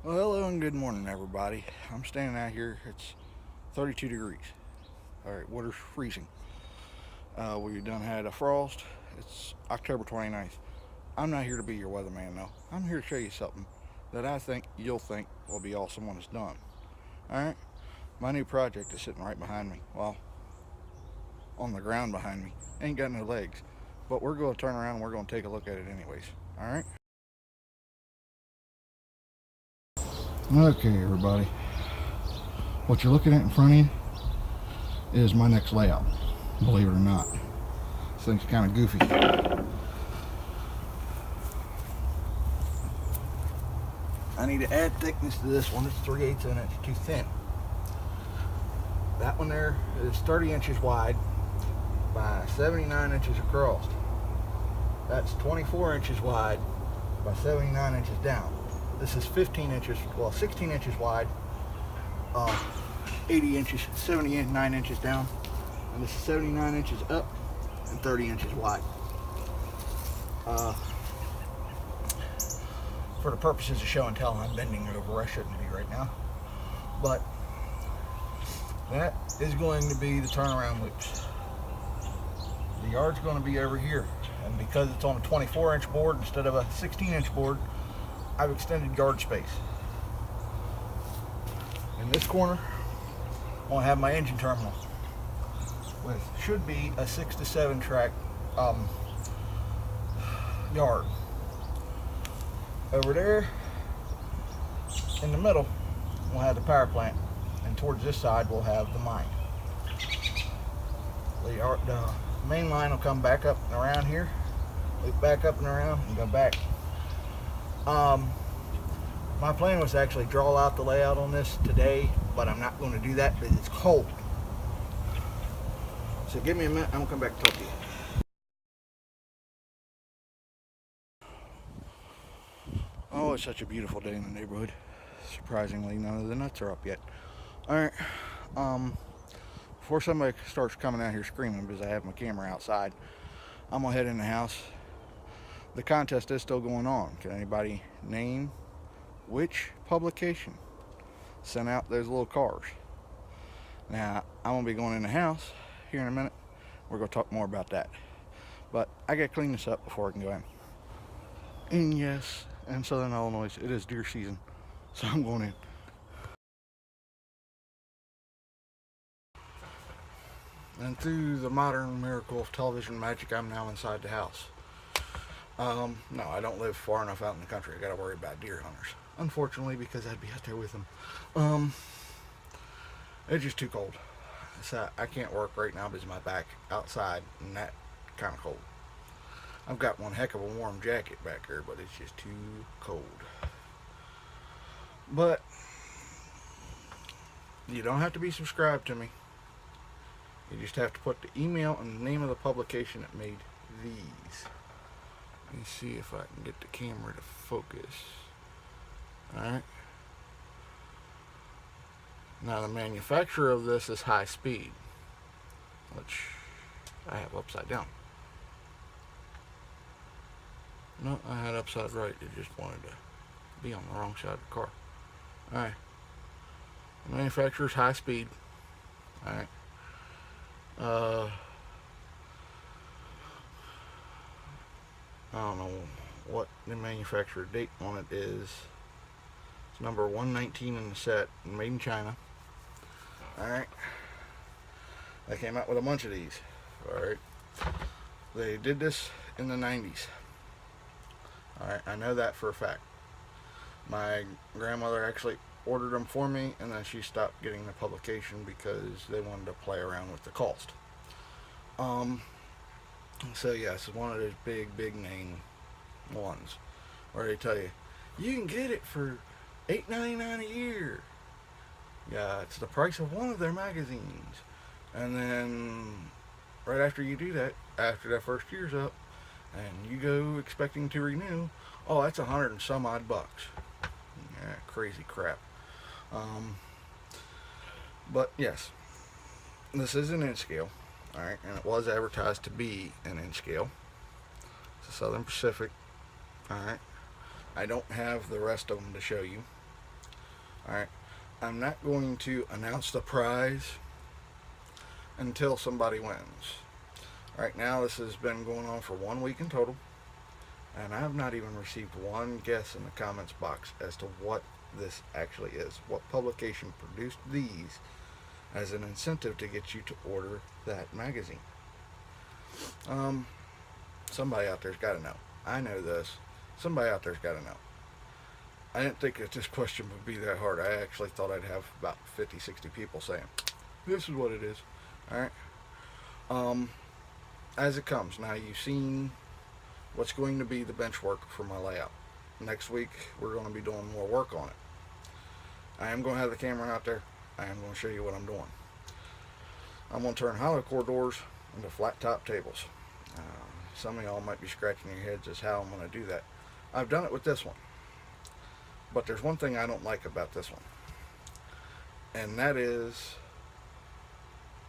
Well, hello and good morning, everybody. I'm standing out here. It's 32 degrees. All right, water's freezing. We done had a frost. It's October 29th. I'm not here to be your weatherman, though. I'm here to show you something that I think you'll think will be awesome when it's done. All right, my new project is sitting right behind me. Well, on the ground behind me. Ain't got no legs, but we're going to turn around and we're going to take a look at it anyways. All right. Okay, everybody. What you're looking at in front of you is my next layout. Believe it or not, this thing's kind of goofy. I need to add thickness to this one. It's 3/8 of an inch too thin. That one there is 30 inches wide by 79 inches across. That's 24 inches wide by 79 inches down. This is 15 inches, well, 16 inches wide, 80 inches, 79 inches down. And this is 79 inches up and 30 inches wide. For the purposes of show and tell, I'm bending it over. I shouldn't be right now. But that is going to be the turnaround loops. The yard's going to be over here. And because it's on a 24-inch board instead of a 16-inch board, I've extended yard space. In this corner, I'll have my engine terminal with should be a 6 to 7 track yard. Over there in the middle, we'll have the power plant, and towards this side we'll have the mine. The main line will come back up and around here, loop back up and around, and go back. My plan was to actually draw out the layout on this today, but I'm not going to do that because it's cold. So give me a minute, I'm going to come back and talk to you. Oh, it's such a beautiful day in the neighborhood. Surprisingly, none of the nuts are up yet. Alright, before somebody starts coming out here screaming because I have my camera outside, I'm going to head in the house. The contest is still going on. Can anybody name which publication sent out those little cars? Now, I'm going to be going in the house here in a minute. We're going to talk more about that. But I got to clean this up before I can go in. And yes, in southern Illinois, it is deer season. So I'm going in. And through the modern miracle of television magic, I'm now inside the house. No, I don't live far enough out in the country. I got to worry about deer hunters. Unfortunately, because I'd be out there with them. It's just too cold. So I can't work right now because my back outside and that kind of cold. I've got one heck of a warm jacket back there, but it's just too cold. But you don't have to be subscribed to me. You just have to put the email and the name of the publication that made these. Let me see if I can get the camera to focus. Alright. Now the manufacturer of this is High Speed, which I have upside down. No, I had upside right. It just wanted to be on the wrong side of the car. Alright. The manufacturer's High Speed. Alright. I don't know what the manufacturer date on it is. It's number 119 in the set, made in China. Alright. They came out with a bunch of these. Alright. They did this in the 90s. Alright, I know that for a fact. My grandmother actually ordered them for me, and then she stopped getting the publication because they wanted to play around with the cost. So yes, it's one of those big name ones where they tell you can get it for $8.99 a year. Yeah, it's the price of one of their magazines. And then right after you do that, after that first year's up, and you go expecting to renew, oh, that's 100 and some odd bucks. Yeah, crazy crap. But yes, this is an inch scale. Alright, and it was advertised to be an inch scale. It's a Southern Pacific. Alright. I don't have the rest of them to show you. Alright, I'm not going to announce the prize until somebody wins. Right now, this has been going on for 1 week in total, and I have not even received one guess in the comments box as to what this actually is. What publication produced these as an incentive to get you to order that magazine? Somebody out there's got to know. I know this. Somebody out there's got to know. I didn't think that this question would be that hard. I actually thought I'd have about 50, 60 people saying, this is what it is. Alright. As it comes. Now, you've seen what's going to be the bench work for my layout. Next week, we're going to be doing more work on it. I am going to have the camera out there. I am going to show you what I'm doing. I'm going to turn hollow core doors into flat top tables. Some of y'all might be scratching your heads as how I'm going to do that. I've done it with this one. But there's one thing I don't like about this one. And that is,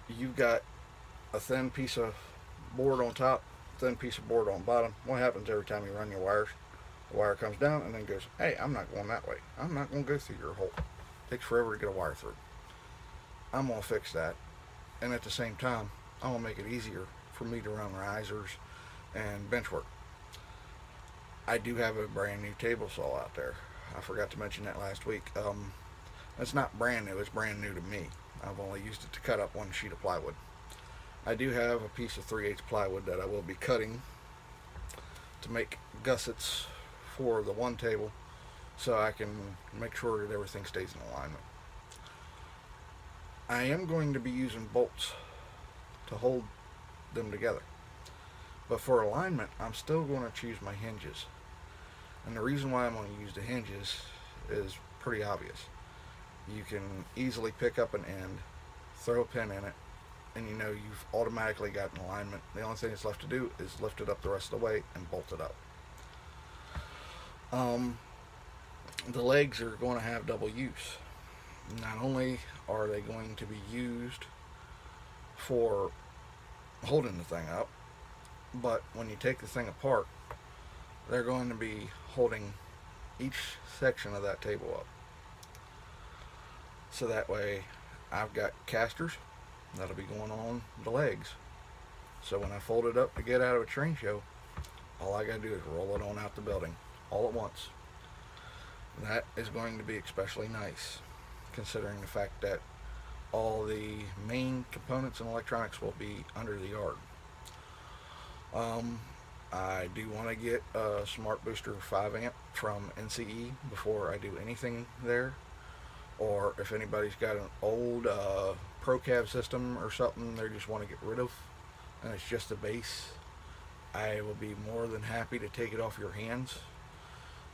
you've got a thin piece of board on top, thin piece of board on bottom. What happens every time you run your wires? The wire comes down and then goes, hey, I'm not going that way. I'm not going to go through your hole. It takes forever to get a wire through. I'm going to fix that. And at the same time, I'm going to make it easier for me to run risers and bench work. I do have a brand new table saw out there. I forgot to mention that last week. It's not brand new. It's brand new to me. I've only used it to cut up one sheet of plywood. I do have a piece of 3/8 plywood that I will be cutting to make gussets for the one table so I can make sure that everything stays in alignment. I am going to be using bolts to hold them together. But for alignment, I'm still going to choose my hinges. And the reason why I'm going to use the hinges is pretty obvious. You can easily pick up an end, throw a pin in it, and you know you've automatically got an alignment. The only thing that's left to do is lift it up the rest of the way and bolt it up. The legs are going to have double use. Not only are they going to be used for holding the thing up, but when you take the thing apart, they're going to be holding each section of that table up. So that way I've got casters that'll be going on the legs. So when I fold it up to get out of a train show, all I gotta do is roll it on out the building all at once. That is going to be especially nice, considering the fact that all the main components and electronics will be under the yard. I do want to get a Smart Booster 5 amp from NCE before I do anything there. Or if anybody's got an old ProCab system or something they just want to get rid of, and it's just a base, I will be more than happy to take it off your hands.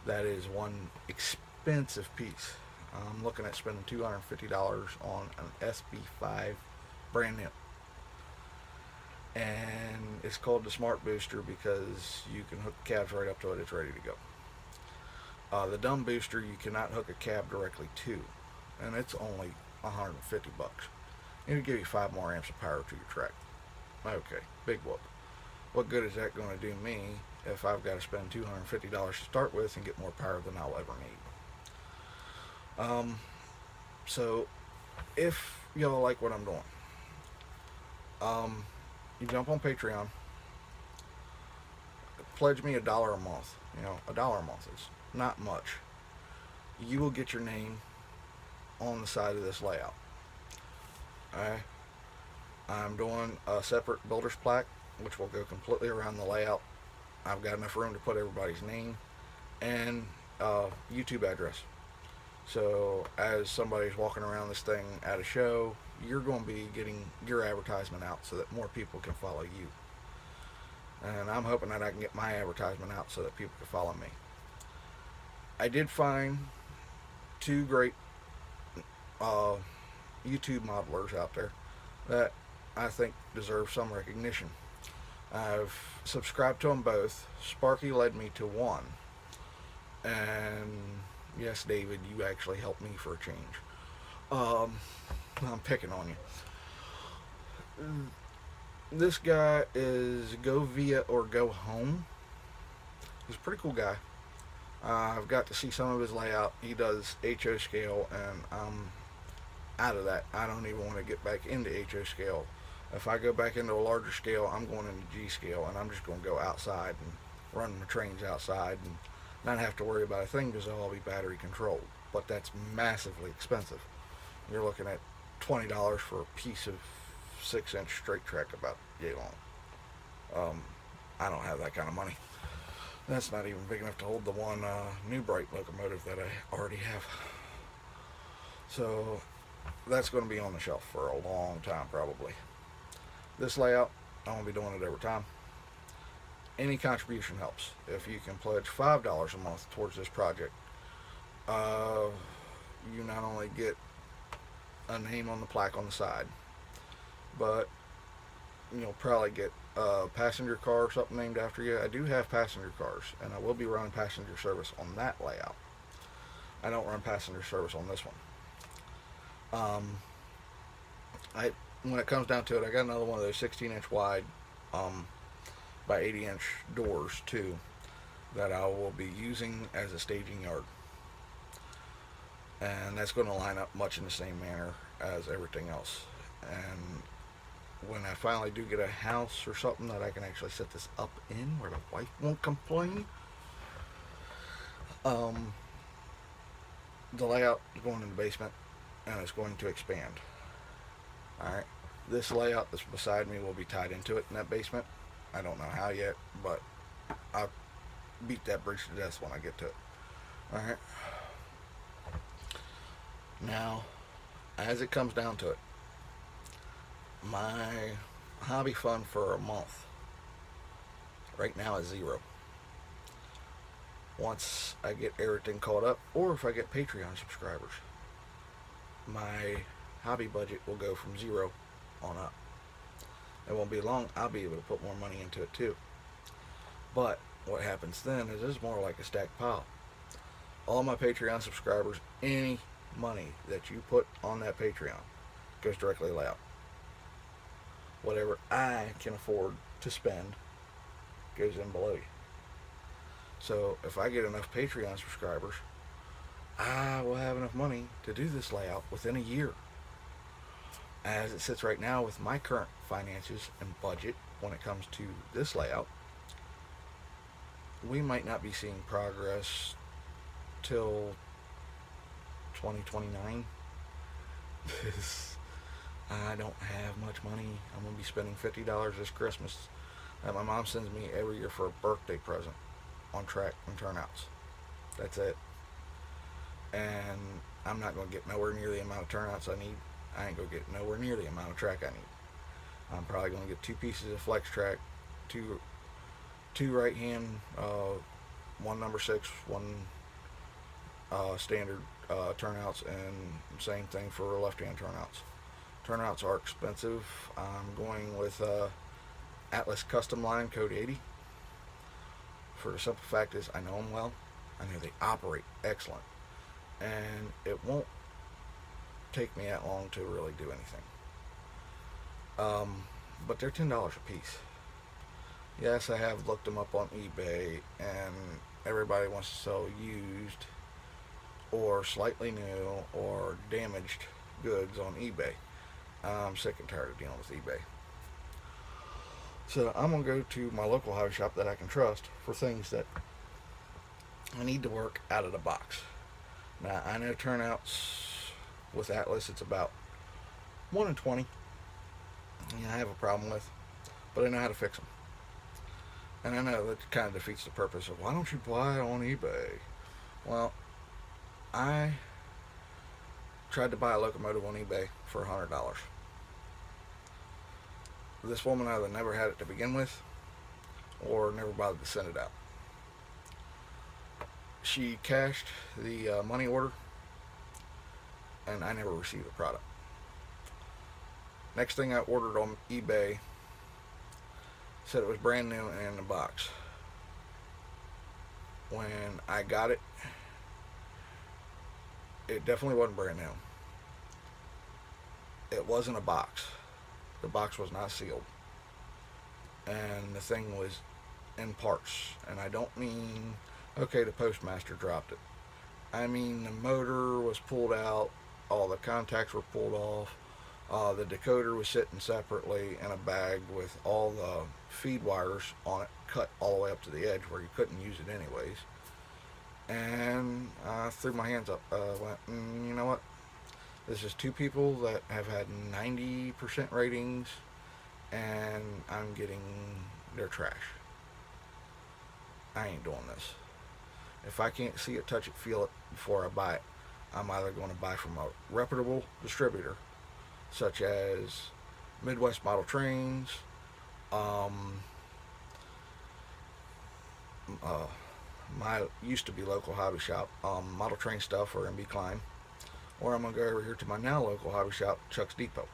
That is one expensive piece. I'm looking at spending $250 on an SB5 brand new. And it's called the Smart Booster because you can hook the cabs right up to it. It's ready to go. The dumb booster you cannot hook a cab directly to, and it's only $150. It'll give you 5 more amps of power to your track. Okay, big whoop. What good is that going to do me if I've got to spend $250 to start with and get more power than I'll ever need? So if y'all like what I'm doing, you jump on Patreon, pledge me $1 a month. You know, $1 a month is not much. You will get your name on the side of this layout. Alright? I'm doing a separate builder's plaque, which will go completely around the layout. I've got enough room to put everybody's name and YouTube address. So as somebody's walking around this thing at a show, you're going to be getting your advertisement out so that more people can follow you. And I'm hoping that I can get my advertisement out so that people can follow me. I did find 2 great YouTube modelers out there that I think deserve some recognition. I've subscribed to them both. Sparky led me to one. And yes, David, you actually helped me for a change. I'm picking on you. This guy is Go Via or Go Home. He's a pretty cool guy. I've got to see some of his layout. He does HO scale, and I'm out of that. I don't even want to get back into HO scale. If I go back into a larger scale, I'm going into G scale, and I'm just going to go outside and run the trains outside and not have to worry about a thing because they'll all be battery controlled. But that's massively expensive. You're looking at $20 for a piece of 6-inch straight track about yay long. I don't have that kind of money. That's not even big enough to hold the one New Bright locomotive that I already have. So that's going to be on the shelf for a long time probably. This layout, I'm going to be doing it every time. Any contribution helps. If you can pledge $5 a month towards this project, you not only get a name on the plaque on the side, but you'll probably get a passenger car or something named after you. I do have passenger cars, and I will be running passenger service on that layout. I don't run passenger service on this one. I when it comes down to it, I got another one of those 16-inch wide by 80-inch doors too that I will be using as a staging yard, and that's going to line up much in the same manner as everything else. And when I finally do get a house or something that I can actually set this up in where the wife won't complain, the layout is going in the basement and it's going to expand. Alright, this layout that's beside me will be tied into it in that basement. I don't know how yet, but I'll beat that bridge to death when I get to it. Alright, now as it comes down to it, my hobby fund for a month right now is $0. Once I get everything caught up, or if I get Patreon subscribers, my hobby budget will go from $0 on up. It won't be long, I'll be able to put more money into it too. But what happens then is it's more like a stacked pile. All my Patreon subscribers, any money that you put on that Patreon goes directly layout. Whatever I can afford to spend goes in below you. So if I get enough Patreon subscribers, I will have enough money to do this layout within a year. As it sits right now with my current finances and budget when it comes to this layout, we might not be seeing progress till 2029. I don't have much money. I'm going to be spending $50 this Christmas that my mom sends me every year for a birthday present on track and turnouts. That's it. And I'm not going to get nowhere near the amount of turnouts I need. I ain't going to get nowhere near the amount of track I need. I'm probably going to get 2 pieces of flex track, two right hand, one number 6, one standard turnouts, and same thing for left hand turnouts. Turnouts are expensive. I'm going with Atlas Custom Line Code 80. For the simple fact is I know them well. I know they operate excellent. And it won't take me that long to really do anything. But they're $10 a piece. Yes, I have looked them up on eBay, and everybody wants to sell used or slightly new or damaged goods on eBay. I'm sick and tired of dealing with eBay. So I'm going to go to my local hobby shop that I can trust for things that I need to work out of the box. Now, I know turnouts with Atlas, it's about 1 in 20. Yeah, I have a problem with, but I know how to fix them. And I know that kind of defeats the purpose of why don't you buy it on eBay? Well, I tried to buy a locomotive on eBay for $100. This woman either never had it to begin with or never bothered to send it out. She cashed the money order, and I never received the product. Next thing I ordered on eBay said it was brand new and in the box. When I got it, it definitely wasn't brand new. It wasn't a box. The box was not sealed. And the thing was in parts. And I don't mean Okay, the postmaster dropped it. I mean, the motor was pulled out, all the contacts were pulled off, the decoder was sitting separately in a bag with all the feed wires on it cut all the way up to the edge where you couldn't use it anyways. And I threw my hands up. Went, you know what? This is two people that have had 90% ratings, and I'm getting their trash. I ain't doing this. If I can't see it, touch it, feel it before I buy it, I'm either going to buy from a reputable distributor, such as Midwest Model Trains, um, uh, my used to be local hobby shop, Model Train Stuff or MB Klein, or I'm going to go over here to my now local hobby shop, Chuck's Depot.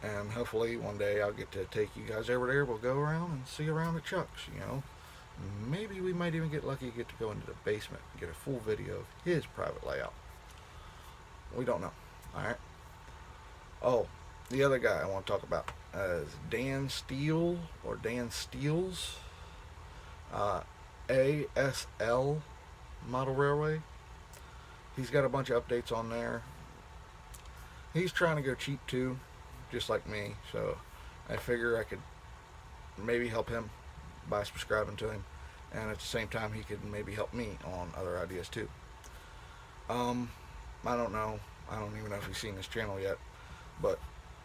And hopefully one day I'll get to take you guys over there. We'll go around and see around at Chuck's, you know. Maybe we might even get lucky to get to go into the basement and get a full video of his private layout. We don't know. Alright. Oh, the other guy I want to talk about is Dan Steele, or Dan Steels. ASL Model Railway. He's got a bunch of updates on there. He's trying to go cheap too, just like me. So I figure I could maybe help him by subscribing to him, and at the same time he could maybe help me on other ideas too. I don't know. I don't even know if he's seen this channel yet, but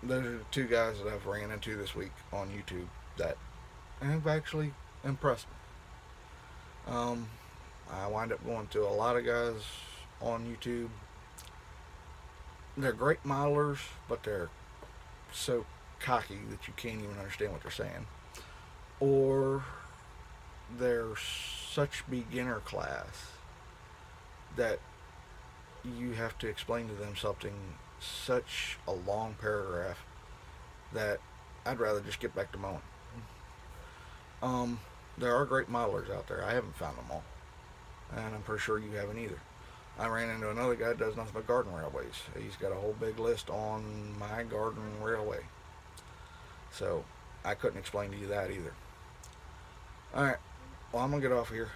those are the two guys that I've ran into this week on YouTube that have actually impressed me. I wind up going to a lot of guys on YouTube. They're great modelers, but they're so cocky that you can't even understand what they're saying. Or they're such beginner class that you have to explain to them something, such a long paragraph, that I'd rather just get back to mowing. There are great modelers out there. I haven't found them all, and I'm pretty sure you haven't either. I ran into another guy that does nothing but garden railways. He's got a whole big list on my garden railway. So I couldn't explain to you that either. Alright, well, I'm going to get off here.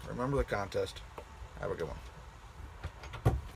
Remember the contest. Have a good one.